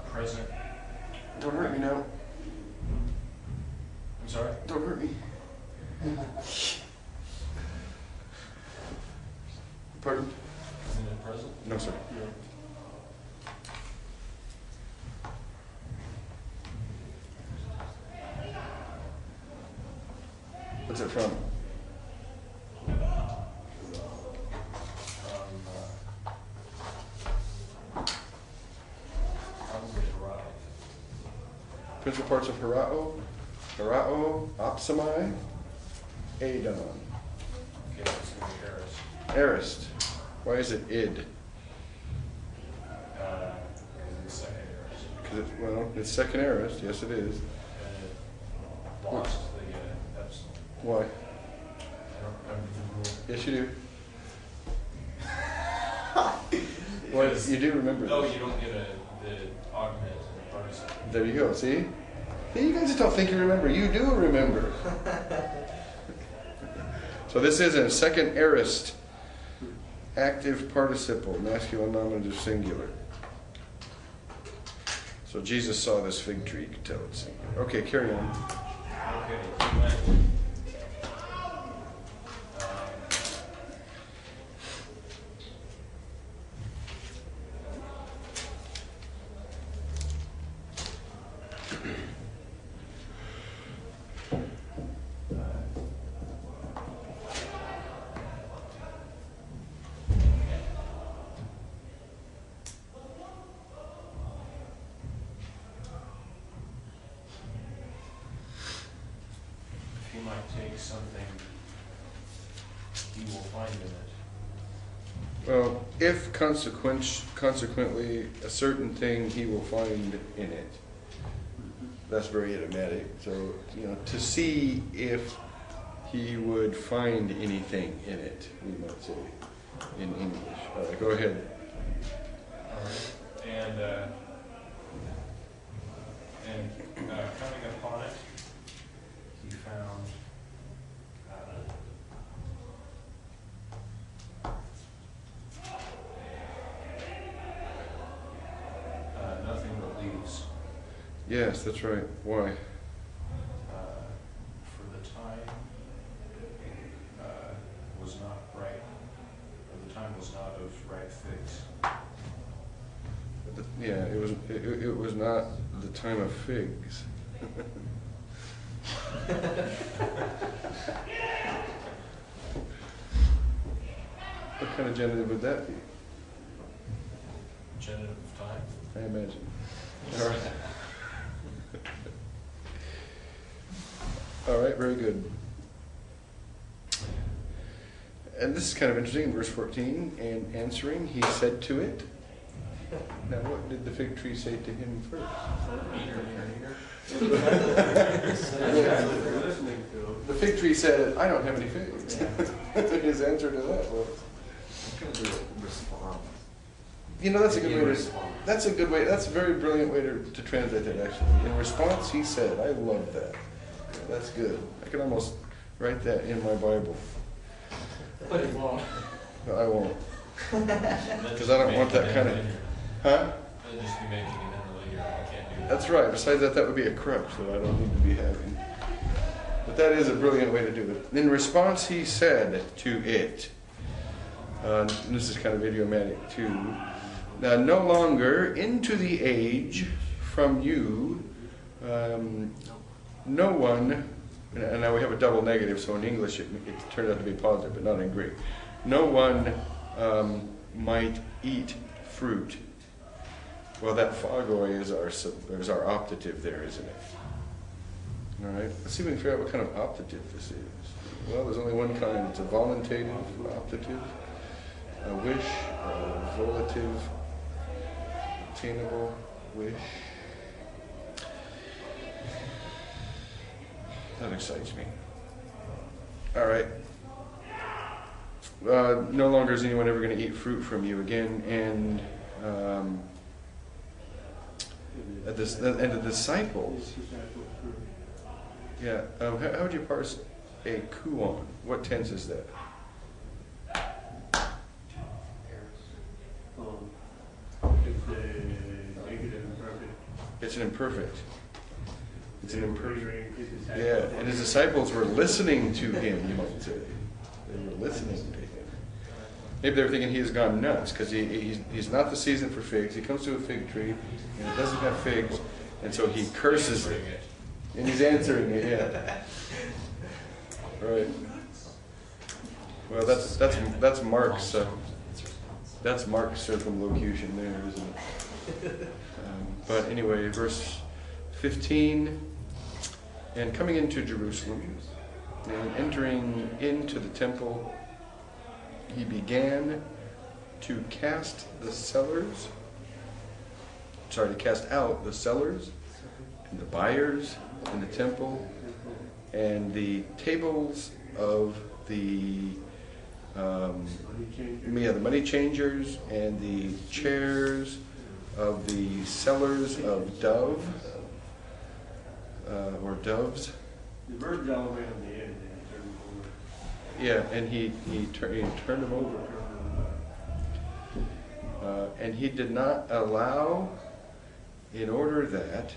a present. Don't hurt me now. I'm sorry. Don't hurt me. Pardon? Isn't it present? No, sir. What's it from? Probably arrived. Principal parts of Harao, opsami, adon. Okay, it's in the Harris. Arist. Why is it id? Because it's second Harris. Because it's second aorist. Yes, it is. And it lost the epsilon. Why? I don't remember the rule. Yes, you do. Well, Because- you do remember Oh, this. you don't get the augment and participle. There you go. See? See, you guys just don't think you remember. You do remember. So this is a second aorist active participle, masculine, nominative, singular. So Jesus saw this fig tree. You can tell it's singular. Okay, carry on. Okay, he went. He might take something he will find in it. Well, if consequently a certain thing he will find in it. That's very idiomatic. So, to see if he would find anything in it, we might say, in English. All right, go ahead. All right. And coming upon it, he found nothing but leaves. Yes, that's right. Why? For the time was not ripe, or the time was not of ripe figs. Yeah, it was not the time of figs. What kind of genitive would that be? Genitive of time? I imagine. All right. All right, very good. And this is kind of interesting in verse 14. And answering, he said to it. Now, what did the fig tree say to him first? Listening to him. The fig tree said, I don't have any figs. His answer to that was. Response. That's a good way that's a very brilliant way to translate that, actually. In response, he said, I love that. That's good. I could almost write that in my Bible. But it won't. No, I won't. Because I don't want that kind of... Huh? I'll just be making it in later. I can't do that. That's right. Besides that would be a crutch that I don't need to be having. But that is a brilliant way to do it. In response, he said to it, this is kind of idiomatic too, now no longer into the age from you, no one, and now we have a double negative, so in English it turned out to be positive, but not in Greek. No one might eat fruit. Well, that phagoi is our optative there, isn't it? All right, let's see if we can figure out what kind of optative this is. Well, there's only one kind. It's a voluntative optative, a wish, a volative, attainable, wish. That excites me. All right. No longer is anyone ever going to eat fruit from you again, and the disciples. Yeah. How would you parse a kuon? What tense is that? It's a negative imperfect. It's an imperfect. It's an imperfect. Yeah, Yeah, and his disciples were listening to him, you might say. They were listening to him. Maybe they were thinking he has gone nuts because he's not the season for figs. He comes to a fig tree and it doesn't have figs, and so he curses it. And he's answering it, yeah. Right. Well, that's Mark's circumlocution there, isn't it? But anyway, verse 15, and coming into Jerusalem, and entering into the temple, he began to cast out the sellers and the buyers in the temple, and the tables of the money changers, and the chairs of the sellers of doves. The birds all around the end and turned them over. Yeah, and he turned them over. And he did not allow, in order that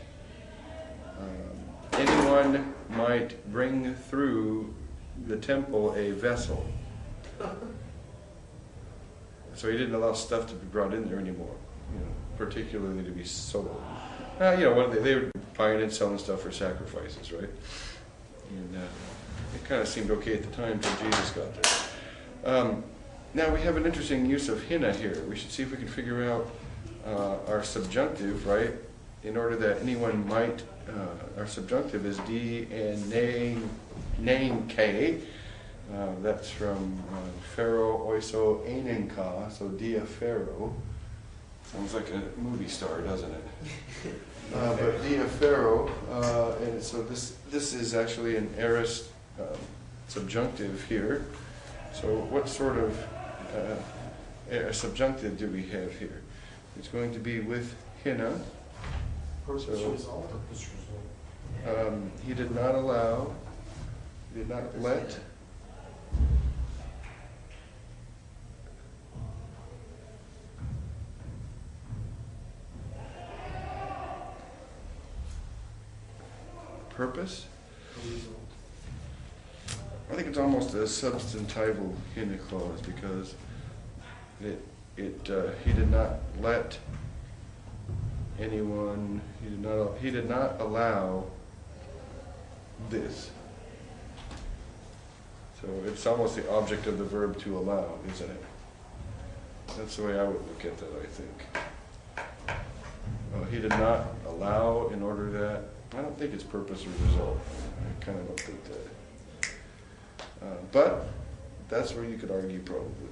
anyone might bring through the temple a vessel. So he didn't allow stuff to be brought in there anymore, particularly to be sold. They were buying and selling stuff for sacrifices, right? And it kind of seemed okay at the time until Jesus got there. Now we have an interesting use of hina here. We should see if we can figure out our subjunctive, right? In order that anyone might, our subjunctive is D and name K. That's from Pharaoh Oiso Ainenka, so Dia Pharaoh. Sounds like a movie star, doesn't it? But Dia Pharaoh, and so this is actually an aorist subjunctive here. So what sort of subjunctive do we have here? It's going to be with hina. Purpose So- result. He did not allow, did not let. Purpose? I think it's almost a substantival hina clause because he did not let anyone, he did not allow this. So it's almost the object of the verb to allow, isn't it? That's the way I would look at that, I think. He did not allow in order that, I don't think it's purpose or result. I kind of don't think that. But that's where you could argue probably.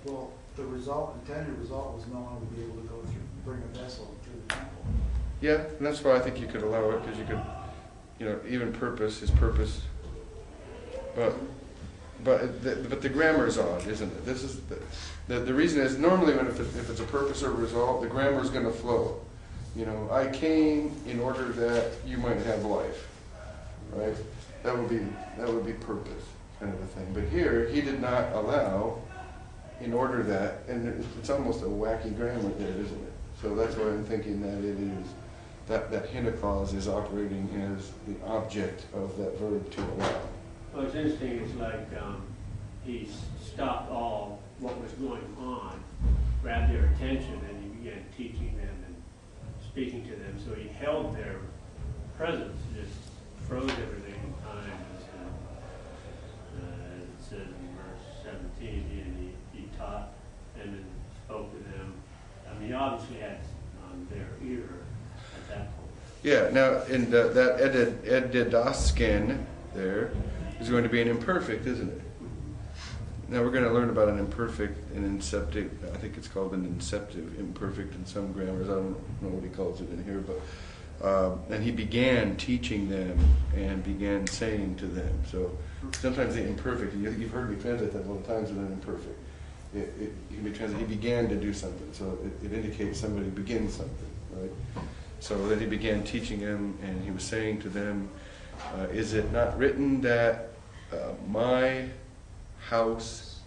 Well, the intended result was no one would be able to go through, bring a vessel through the temple. Yeah, and that's why I think you could allow it, because you could, even purpose, his purpose. But the grammar is odd, isn't it? This is the reason is normally if it's a purpose or result, the grammar is going to flow. I came in order that you might have life, right? That would be purpose, kind of a thing. But here, he did not allow in order that, and it's almost a wacky grammar there, isn't it? So that's why I'm thinking that it is that hina clause is operating as the object of that verb to allow. Well, it's interesting, it's like he stopped all what was going on, grabbed their attention, and he began teaching them and speaking to them. So he held their presence, just froze everything in time. It says in verse 17, he taught them and spoke to them. I mean, he obviously had their ear at that point. Yeah, now in that edidasken there is going to be an imperfect, isn't it? Now we're going to learn about an imperfect, an inceptive, I think it's called an inceptive imperfect in some grammars. I don't know what he calls it in here, but and he began teaching them and began saying to them. So sometimes the imperfect, you've heard me translate that a lot of times with an imperfect. It can be translated, he began to do something, so it indicates somebody begins something, right? So then he began teaching them, and he was saying to them, is it not written that my house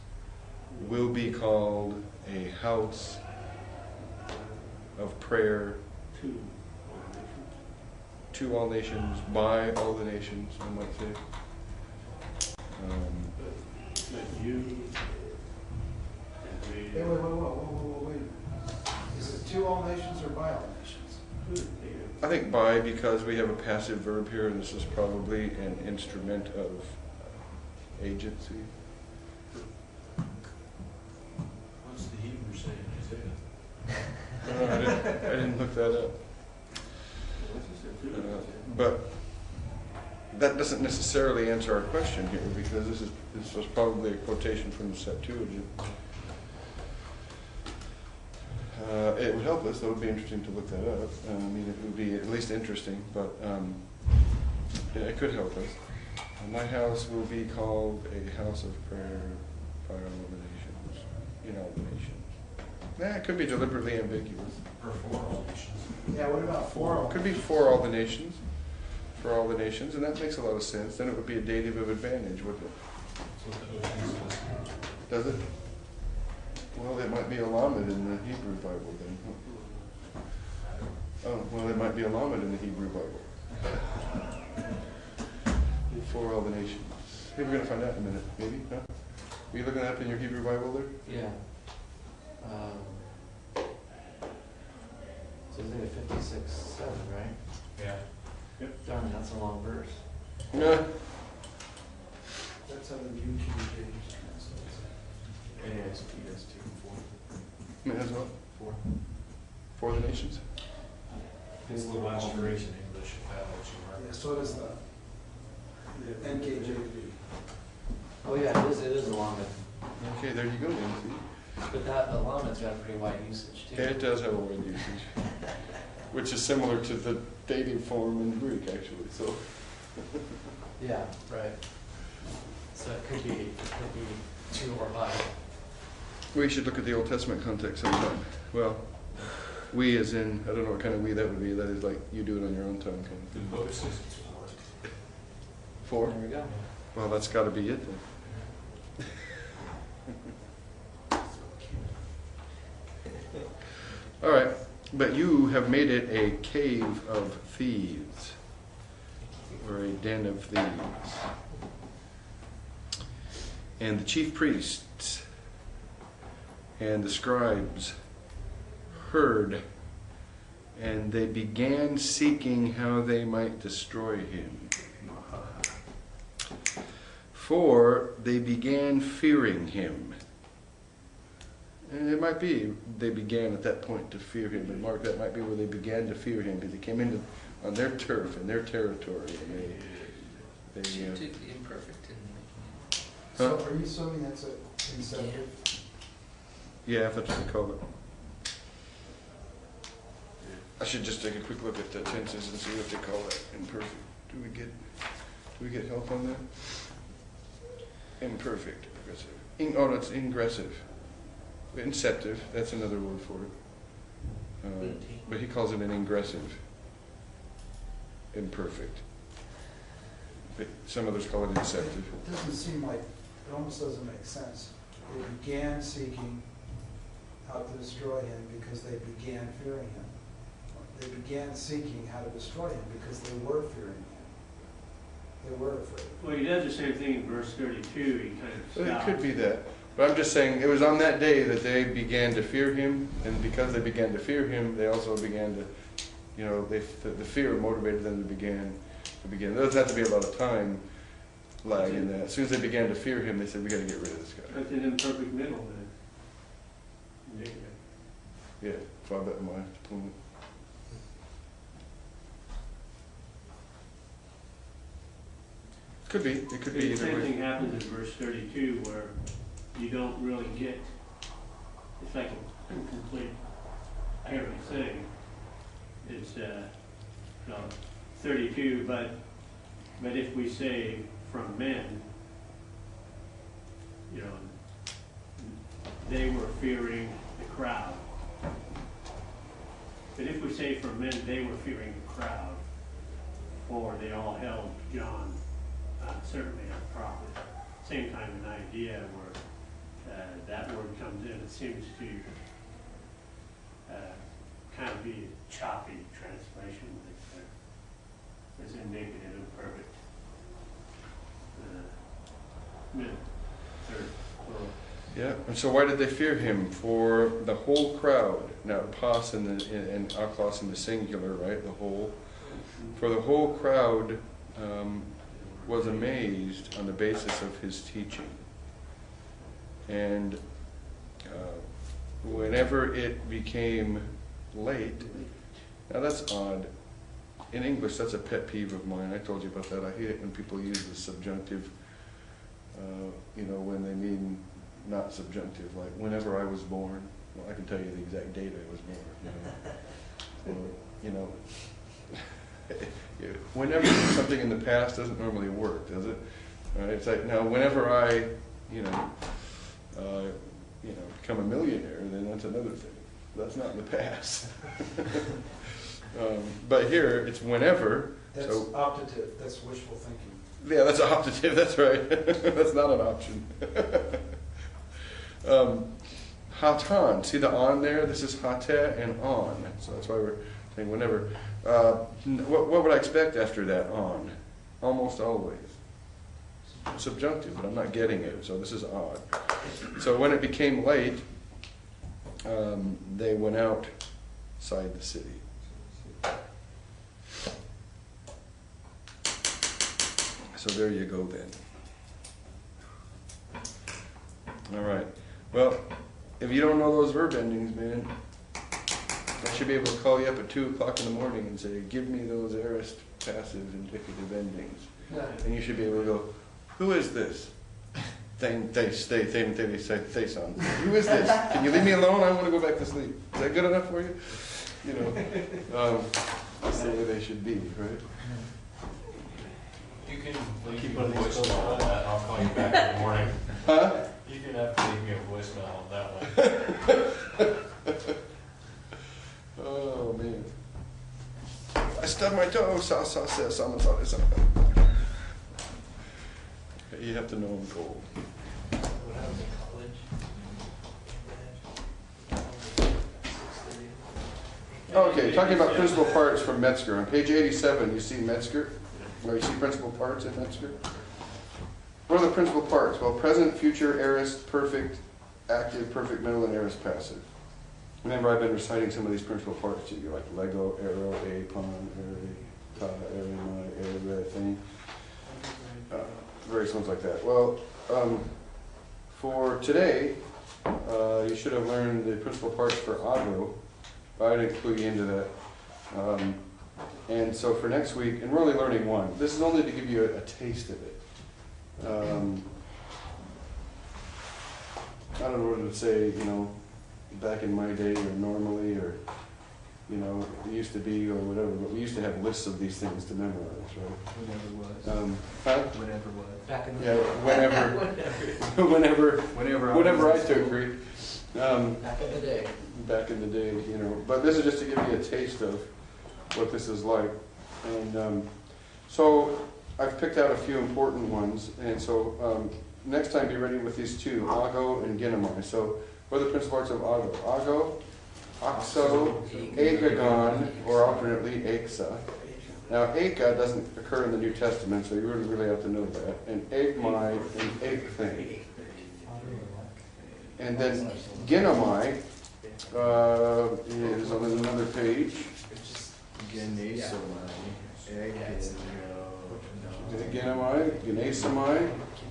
will be called a house of prayer to all nations, by all the nations, I might say. But you, Hey, wait. Is it to all nations or by all nations? I think by, because we have a passive verb here, and this is probably an instrument of agency. What's the Hebrew saying, Isaiah? I didn't look that up. But that doesn't necessarily answer our question here, because this was probably a quotation from the Septuagint. It would help us, though. It would be interesting to look that up. I mean, it would be at least interesting, but it could help us. My house will be called a house of prayer by all the nations, in all the nations. It could be deliberately ambiguous. Or for all nations. Yeah, what about for all? It could be for all the nations, and that makes a lot of sense. Then it would be a dative of advantage, wouldn't it? That's what the OT says. Does it? Well, it might be a lamed in the Hebrew Bible then. Oh, well, it might be a lamed in the Hebrew Bible. For all the nations. Hey, we're going to find out in a minute, maybe? Huh? Are you looking that up in your Hebrew Bible there? Yeah. So it's like 56:7, right? Yeah. Darn it, that's a long verse. Yeah. That's how the New King James translates. ASP is 2 As well. 4. For the nations. It's the last phrase in English, if that helps you, Mark. Yeah, so does the NKJV. Oh, yeah, it is a llama, Okay, there you go then, but the llama's got a pretty wide usage see? too. It does have a word usage, which is similar to the dative form in Greek, actually, so. Yeah, right. So it could be 2 or 5. We should look at the Old Testament context sometime. Well, we as in, I don't know what kind of we that would be, that is like you do it on your own time kind of thing. Moses is 4? There we go. Well, that's gotta be it then. All right, but you have made it a cave of thieves, or a den of thieves. And the chief priests and the scribes heard, and they began seeking how they might destroy him. For they began fearing him. And it might be they began at that point to fear him, but Mark, that might be where they began to fear him, because they came into on their turf and their territory, and they She took the imperfect and making it. So are you assuming that's a incentive? yeah, that's what they call it. I should just take a quick look at the tenses and see what they call it. Imperfect. Do we get help on that? Imperfect, aggressive. Oh, no, it's ingressive. Inceptive, that's another word for it. But he calls it an ingressive. Imperfect. But some others call it inceptive. It doesn't seem like, it almost doesn't make sense. They began seeking how to destroy him because they began fearing him. They began seeking how to destroy him because they were fearing him. They were afraid. Well, he does the same thing in verse 32, he kind of So it stops. could be that. But I'm just saying, it was on that day that they began to fear him, and because they began to fear him, they also began to, you know, the fear motivated them to begin. There doesn't have to be a lot of time lag in that. As soon as they began to fear him, they said, we got to get rid of this guy. That's an imperfect middle then. Negative. Yeah, far better my opponent. Could be. It could be The either same way. thing happens in verse 32 where you don't really get, it's like a incomplete everything. It's, 32, but if we say from men, you know, they were fearing the crowd. But if we say from men, they were fearing the crowd, or they all held John certainly a prophet. Same kind of an idea where that word comes in. It seems to kind of be a choppy translation. It's indicative of perfect mid, third, plural. Yeah, and so why did they fear him? For the whole crowd. Now, pas and aklos in the singular, right? The whole. For the whole crowd was amazed on the basis of his teaching. And whenever it became late, now that's odd. In English, that's a pet peeve of mine. I told you about that. I hate it when people use the subjunctive, you know, when they mean not subjunctive, like whenever I was born. Well, I can tell you the exact date I was born. You know, whenever something in the past doesn't normally work, does it? It's like, now whenever I, become a millionaire, then that's another thing. That's not in the past. But here, it's whenever. That's So, optative, that's wishful thinking. yeah, that's optative, that's right. That's not an option. Hatan, see the on there? This is hate and on. So that's why we're saying whenever. What would I expect after that on? Almost always. Subjunctive, but I'm not getting it, so this is odd. So when it became late, they went outside the city. So there you go then. All right. Well, if you don't know those verb endings, man, I should be able to call you up at 2 o'clock in the morning and say, give me those aorist, passive, indicative endings. Yeah. And you should be able to go, who is this? Thason. Who is this? Can you leave me alone? I want to go back to sleep. Is that good enough for you? You know, that's the way they should be, right? You can leave Keep me a on these voicemail calls. on that, I'll call you back in the morning. Huh? You can have to leave me a voicemail on that one. Oh man. I stubbed my toe. You have to know I'm cold. When I was in college. Okay, talking about principal parts from Metzger. On page 87, you see Metzger, or you see principal parts in Metzger. What are the principal parts? Well, present, future, aorist, perfect, active, perfect, middle, and aorist passive. Remember, I've been reciting some of these principal parts to you, like Lego, arrow, apon, ta, thing. Various ones like that. Well, for today, you should have learned the principal parts for auto. I didn't clue you into that. And so for next week, and we're only learning one. This is only to give you a taste of it. I don't know what to say, you know, back in my day or normally or, you know, it used to be or whatever, but we used to have lists of these things to memorize, right? Whenever was. Huh? Whenever was. Back in the Yeah, day. whenever I took Greek. Back in the day. Back in the day, you know. But this is just to give you a taste of what this is like. And so I've picked out a few important ones. And so next time be ready with these two, ago and ginomai. So what are the principal parts of ago? Ago, oxo, agagon, or alternately axa. Now, aka doesn't occur in the New Testament, so you wouldn't really have to know that. And agmai and agthing. And then ginomai is on another page. Ginomai, genesamai,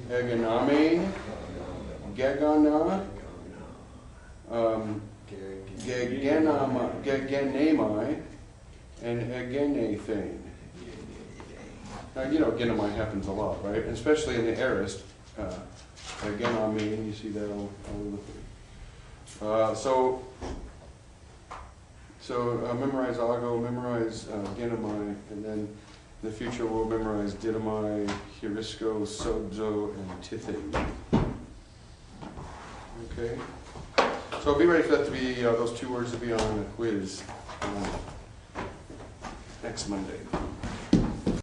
eganame, gegana, gegenamai, and egenethane. Now, you know, genomai happens a lot, right? And especially in the aorist. Egename, you see that all over the place. So memorize ago, memorize ginomai, and then in the future we'll memorize didomai, heurisco, sozo, and tithing. Okay? So be ready for that to be, those two words to be on a quiz next Monday.